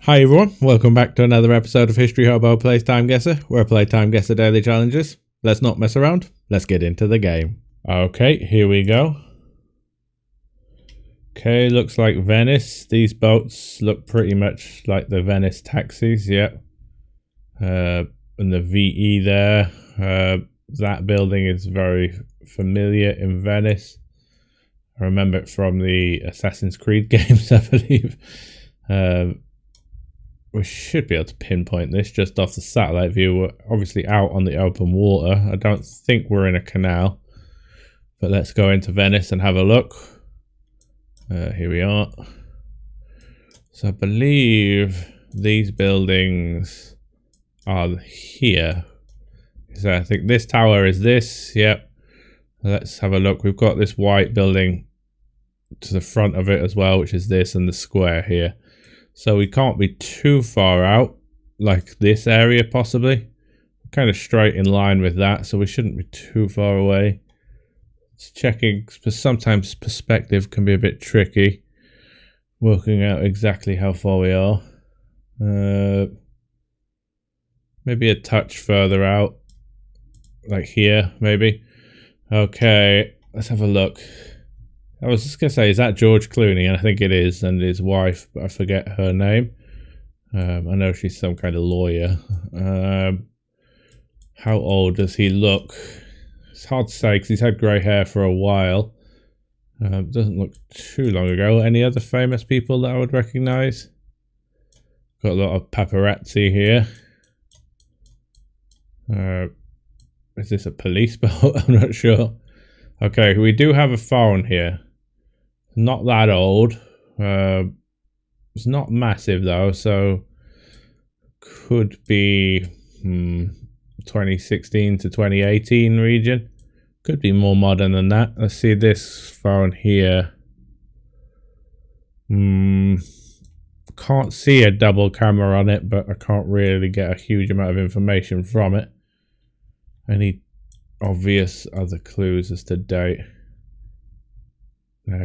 Hi everyone, welcome back to another episode of History Hobo Plays TimeGuessr, where I play TimeGuessr daily challenges. Let's not mess around, let's get into the game. Okay, here we go. Okay, looks like Venice. These boats look pretty much like the Venice taxis, yep. And the VE there. That building is very familiar in Venice. I remember it from the Assassin's Creed games, I believe. We should be able to pinpoint this just off the satellite view. We're obviously out on the open water. I don't think we're in a canal. But let's go into Venice and have a look. Here we are. So I believe these buildings are here. So I think this tower is this. Yep. Let's have a look. We've got this white building to the front of it as well, which is this, and the square here. So we can't be too far out, like this area possibly. Kind of straight in line with that, so we shouldn't be too far away. It's checking, because sometimes perspective can be a bit tricky. Working out exactly how far we are. Maybe a touch further out. Like here, maybe. Okay, let's have a look. I was just going to say, is that George Clooney? And I think it is, and his wife, but I forget her name. I know she's some kind of lawyer. How old does he look? It's hard to say because he's had grey hair for a while. Doesn't look too long ago. Any other famous people that I would recognise? Got a lot of paparazzi here. Is this a police boat? I'm not sure. Okay, we do have a phone here. Not that old. It's not massive though, so could be 2016 to 2018 region. Could be more modern than that. Let's see this phone here. Can't see a double camera on it, but I can't really get a huge amount of information from it. Any obvious other clues as to date?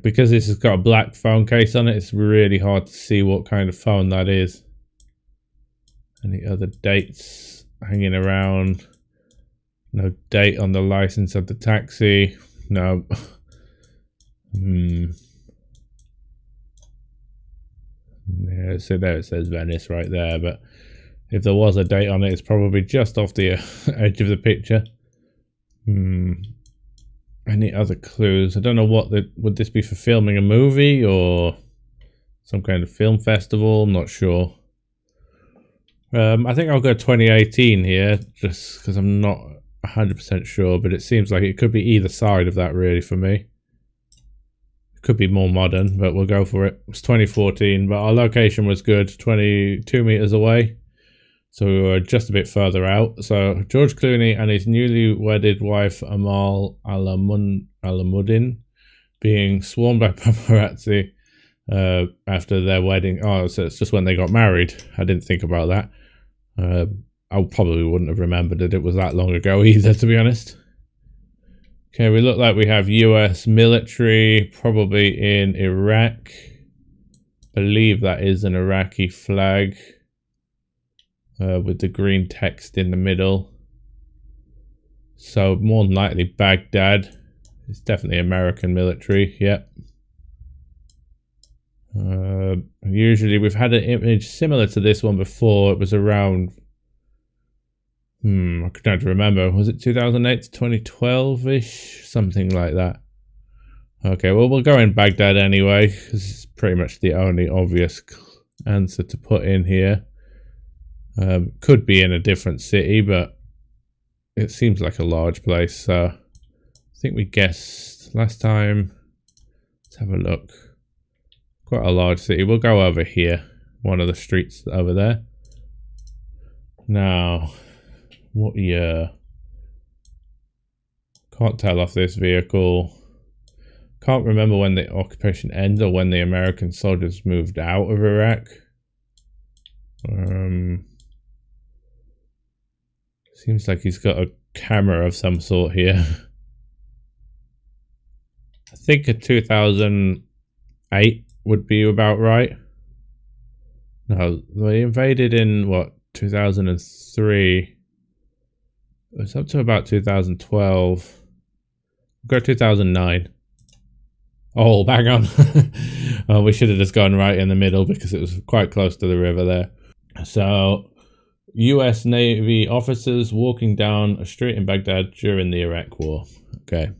Because this has got a black phone case on it, it's really hard to see what kind of phone that is. Any other dates hanging around? No date on the license of the taxi. No. Yeah, so there it says Venice right there, but if there was a date on it, it's probably just off the edge of the picture. Any other clues? I don't know what would this be for filming a movie or some kind of film festival? I'm not sure. I think I'll go 2018 here just because I'm not 100% sure, but it seems like it could be either side of that really for me. It could be more modern, but we'll go for it. It's 2014, but our location was good, 22 meters away. So we were just a bit further out. So George Clooney and his newly wedded wife Amal Alamuddin being swarmed by paparazzi after their wedding. Oh, so it's just when they got married. I didn't think about that. I probably wouldn't have remembered that it was that long ago either, to be honest. Okay, we look like we have US military, probably in Iraq. Believe that is an Iraqi flag. With the green text in the middle. So more than likely Baghdad. It's definitely American military, yep. Usually we've had an image similar to this one before. It was around, I can't remember. Was it 2008 to 2012-ish? Something like that. Okay, well we'll go in Baghdad anyway, because it's pretty much the only obvious answer to put in here. Could be in a different city, but it seems like a large place. So I think we guessed last time. Let's have a look. Quite a large city. We'll go over here. One of the streets over there. Now, what year? Can't tell off this vehicle. Can't remember when the occupation ended or when the American soldiers moved out of Iraq. Seems like he's got a camera of some sort here. I think a 2008 would be about right. No, they invaded in what, 2003. It's up to about 2012. Go 2009. Oh, bang on. Oh, we should have just gone right in the middle because it was quite close to the river there. So, US Navy officers walking down a street in Baghdad during the Iraq War. Okay.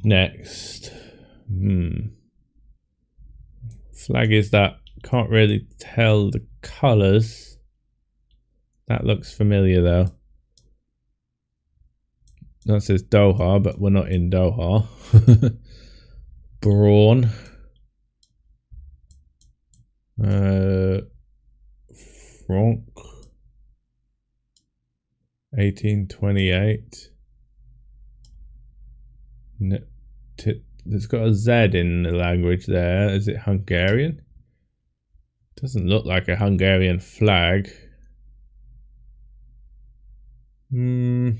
Next. Flag is that. Can't really tell the colours. That looks familiar though. That says Doha, but we're not in Doha. Brawn. Franc. 1828. There's got a Z in the language there. Is it Hungarian? Doesn't look like a Hungarian flag. Could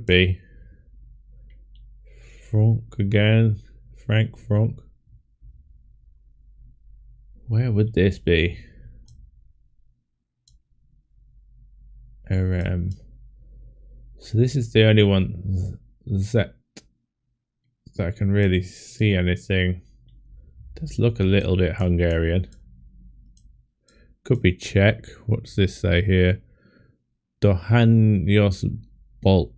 be. Franc again. Franc. Where would this be? So this is the only one that I can really see anything. Does look a little bit Hungarian. Could be Czech. What's this say here? Dohanyos Bolt.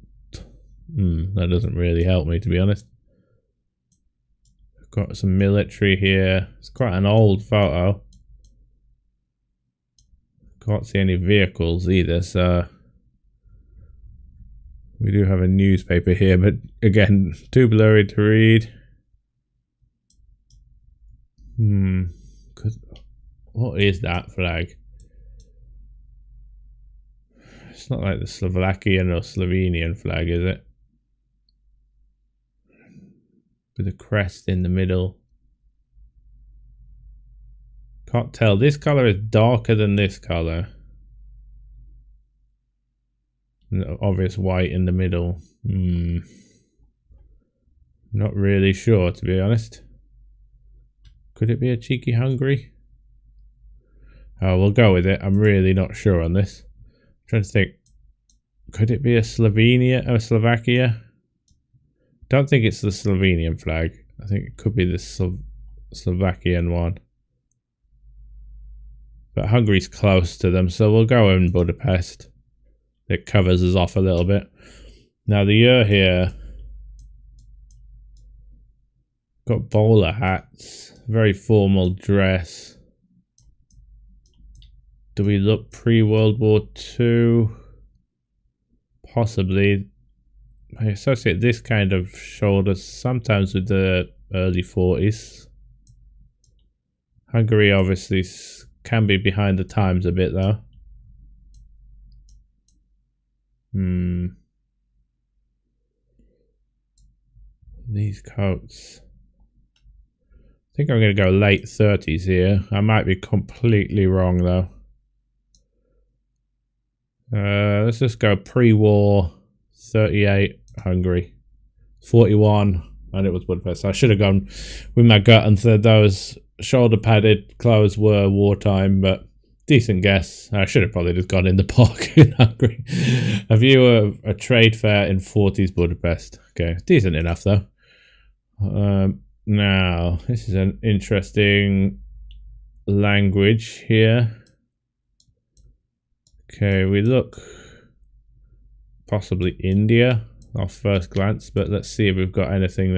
That doesn't really help me, to be honest. Got some military here. It's quite an old photo. Can't see any vehicles either, so we do have a newspaper here, but again, too blurry to read. What is that flag? It's not like the Slovakian or Slovenian flag, is it? With a crest in the middle. Can't tell. This color is darker than this color. Obvious white in the middle. Not really sure, to be honest. Could it be a cheeky Hungary? Oh, we'll go with it. I'm really not sure on this. I'm trying to think. Could it be a Slovenia or Slovakia? Don't think it's the Slovenian flag. I think it could be the Slovakian one. But Hungary's close to them, so we'll go in Budapest. It covers us off a little bit. Now the year here. Got bowler hats. Very formal dress. Do we look pre-World War II? Possibly. I associate this kind of shoulder sometimes with the early 40s. Hungary obviously can be behind the times a bit though. These coats. I think I'm going to go late 30s here. I might be completely wrong though. Let's just go pre-war 38 Hungary. 41 and it was Budapest. I should have gone with my gut and said those shoulder padded clothes were wartime, but decent guess. I should have probably just gone in the park in Hungary. A view of a trade fair in 40s Budapest. Okay, decent enough though. Now, this is an interesting language here. Okay, we look possibly India off first glance, but let's see if we've got anything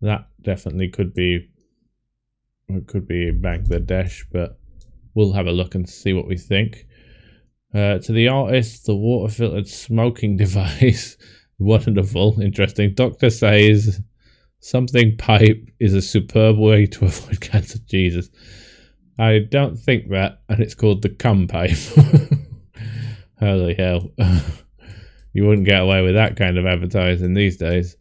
that definitely could be. It could be Bangladesh, but we'll have a look and see what we think. To the artist, the water filtered smoking device. Wonderful, interesting. Doctor says something pipe is a superb way to avoid cancer. Jesus. I don't think that, and it's called the cum pipe. Holy hell. You wouldn't get away with that kind of advertising these days.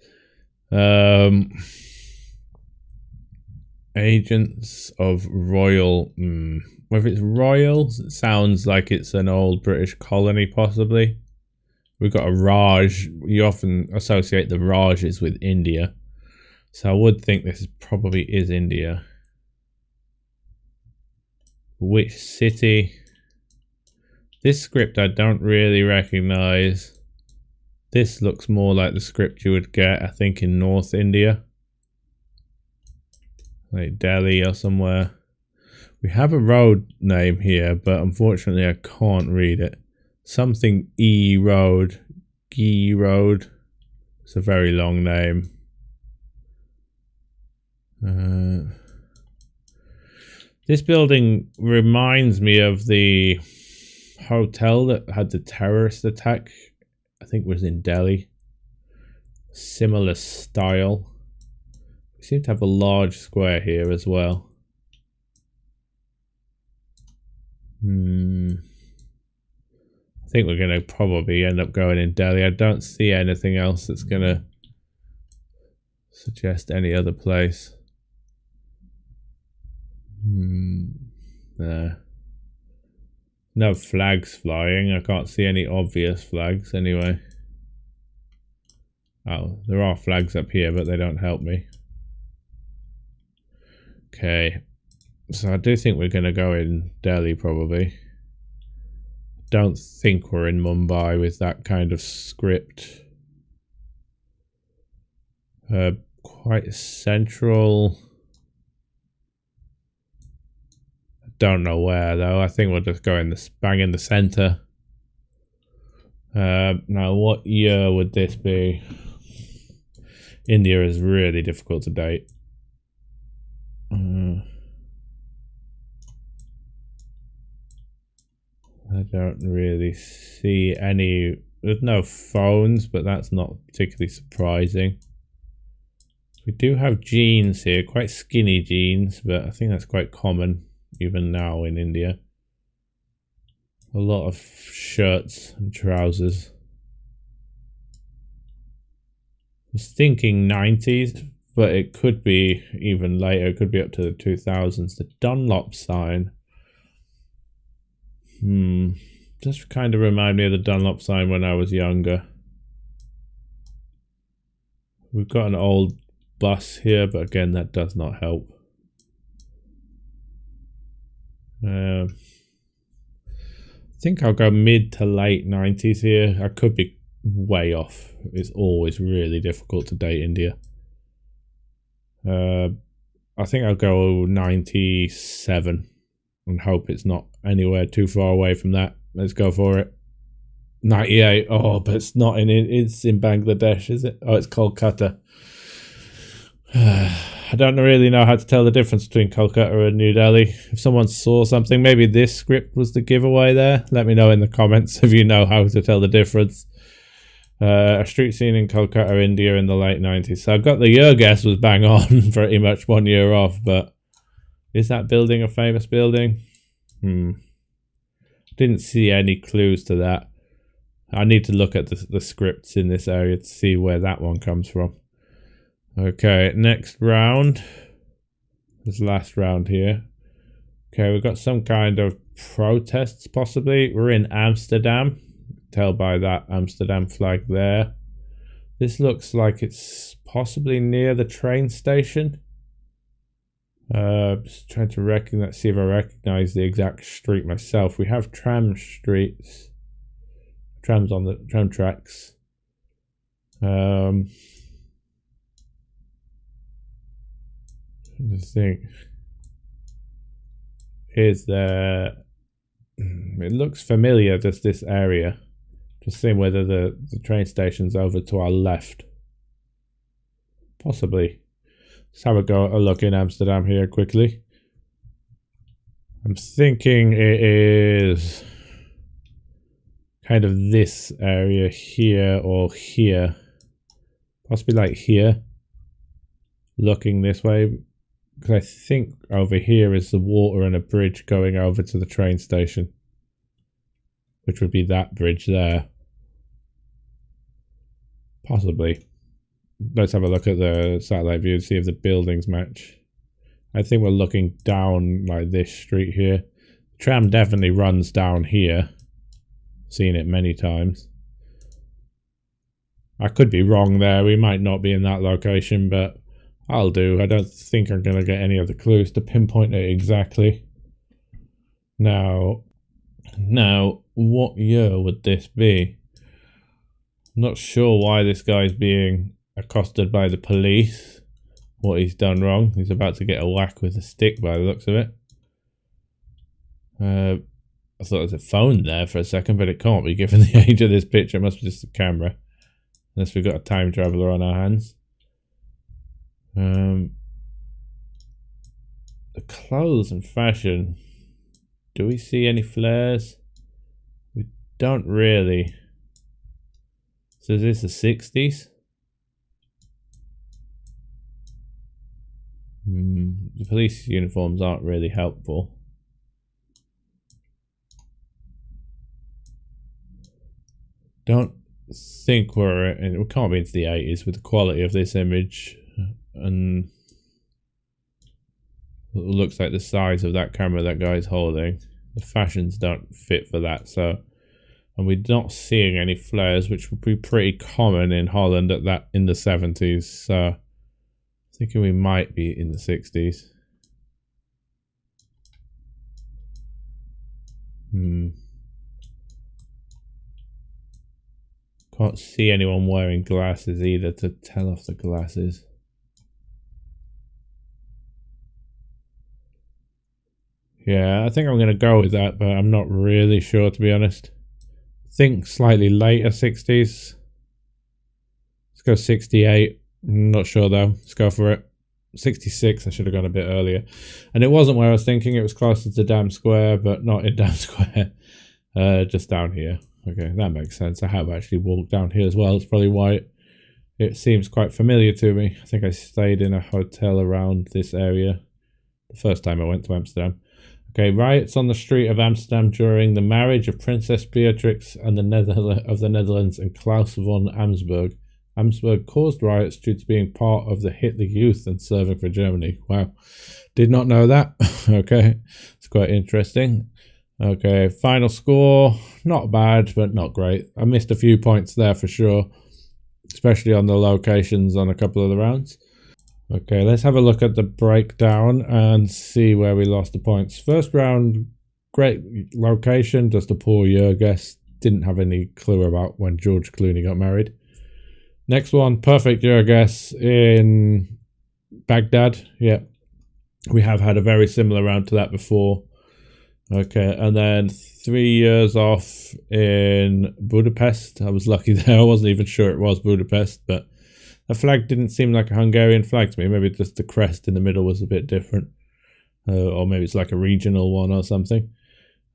Agents of Royal. Whether it's Royal, it sounds like it's an old British colony, possibly. We've got a Raj. You often associate the Rajas with India. So I would think this probably is India. Which city? This script I don't really recognize. This looks more like the script you would get, I think, in North India. Like Delhi or somewhere. We have a road name here, but unfortunately I can't read it. Something E Road. G Road. It's a very long name. This building reminds me of the hotel that had the terrorist attack. I think it was in Delhi. Similar style. We seem to have a large square here as well. I think we're going to probably end up going in Delhi. I don't see anything else that's going to suggest any other place. There. No flags flying. I can't see any obvious flags anyway. Oh, there are flags up here, but they don't help me. Okay. So I do think we're going to go in Delhi probably. Don't think we're in Mumbai with that kind of script. Quite central. Don't know where though. I think we'll just go in this bang in the center. Now what year would this be? India is really difficult to date. I don't really see any. There's no phones, but that's not particularly surprising. We do have jeans here, quite skinny jeans, but I think that's quite common even now in India. A lot of shirts and trousers. I was thinking 90s, but it could be even later. It could be up to the 2000s. The Dunlop sign. Just kind of remind me of the Dunlop sign when I was younger. We've got an old bus here, but again, that does not help. I think I'll go mid to late 90s here. I could be way off. It's always really difficult to date India. I think I'll go 97 and hope it's not anywhere too far away from that. Let's go for it. 98. Oh, but it's not in it. It's in Bangladesh, is it? Oh, it's Kolkata. I don't really know how to tell the difference between Kolkata and New Delhi. If someone saw something, maybe this script was the giveaway there. Let me know in the comments if you know how to tell the difference. A street scene in Kolkata, India in the late 90s. So I got the year guess was bang on, pretty much 1 year off, but is that building a famous building? Didn't see any clues to that. I need to look at the scripts in this area to see where that one comes from. Okay, next round. This last round here. Okay, we've got some kind of protests possibly. We're in Amsterdam. Tell by that Amsterdam flag there. This looks like it's possibly near the train station. Just trying to recognize, see if I recognize the exact street myself. We have tram streets. Trams on the tram tracks. Just think, is there? It looks familiar. Just this area. Just seeing whether the train station's over to our left. Possibly. Let's have a look in Amsterdam here quickly. I'm thinking it is kind of this area here or here. Possibly like here. Looking this way. Because I think over here is the water and a bridge going over to the train station. Which would be that bridge there. Possibly. Let's have a look at the satellite view to see if the buildings match. I think we're looking down like this street here. The tram definitely runs down here. Seen it many times. I could be wrong there. We might not be in that location, but I'll do. I don't think I'm going to get any other clues to pinpoint it exactly. Now, what year would this be? I'm not sure why this guy's being accosted by the police. What he's done wrong. He's about to get a whack with a stick by the looks of it. I thought there was a phone there for a second, but it can't be given the age of this picture. It must be just a camera. Unless we've got a time traveler on our hands. The clothes and fashion. Do we see any flares? We don't really. So is this the 60s? The police uniforms aren't really helpful. Don't think we can't be into the 80s with the quality of this image, and it looks like the size of that camera that guy's holding. The fashions don't fit for that, so, and we're not seeing any flares, which would be pretty common in Holland in the 70s. So thinking we might be in the 60s. Can't see anyone wearing glasses either to tell off the glasses. Yeah, I think I'm going to go with that, but I'm not really sure, to be honest. I think slightly later 60s. Let's go 68. I'm not sure though. Let's go for it. 66, I should have gone a bit earlier. And it wasn't where I was thinking. It was closer to Dam Square, but not in Dam Square. Just down here. Okay, that makes sense. I have actually walked down here as well. It's probably why it seems quite familiar to me. I think I stayed in a hotel around this area the first time I went to Amsterdam. Okay, riots on the street of Amsterdam during the marriage of Princess Beatrix and the Netherlands and Klaus von Amsberg. Amsberg caused riots due to being part of the Hitler Youth and serving for Germany. Wow, did not know that. Okay, it's quite interesting. Okay, final score, not bad, but not great. I missed a few points there for sure, especially on the locations on a couple of the rounds. Okay, let's have a look at the breakdown and see where we lost the points. First round, great location, just a poor year guess. Didn't have any clue about when George Clooney got married. Next one, perfect year guess in Baghdad. Yeah, we have had a very similar round to that before. Okay, and then 3 years off in Budapest. I was lucky there. I wasn't even sure it was Budapest, but the flag didn't seem like a Hungarian flag to me. Maybe just the crest in the middle was a bit different. Or maybe it's like a regional one or something.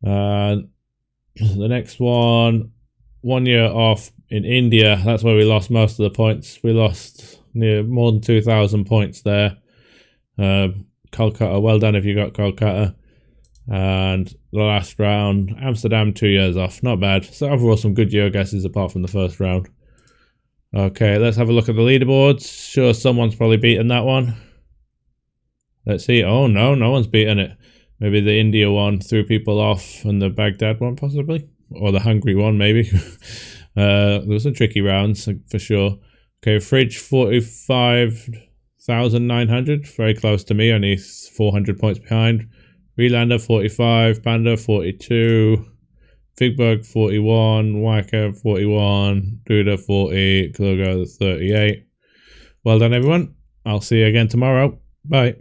The next one, 1 year off in India. That's where we lost most of the points. We lost more than 2,000 points there. Kolkata, well done if you got Kolkata. And the last round, Amsterdam, 2 years off. Not bad. So overall, some good year guesses apart from the first round. Okay, let's have a look at the leaderboards. Sure, someone's probably beaten that one. Let's see. Oh, no, no one's beaten it. Maybe the India one threw people off and the Baghdad one possibly. Or the Hungary one, maybe. There were some tricky rounds for sure. Okay, Fridge, 45,900. Very close to me, only 400 points behind. Relander 45, Panda 42, Figbug 41, Wacker 41, Duda 40, Kluger 38. Well done everyone. I'll see you again tomorrow. Bye.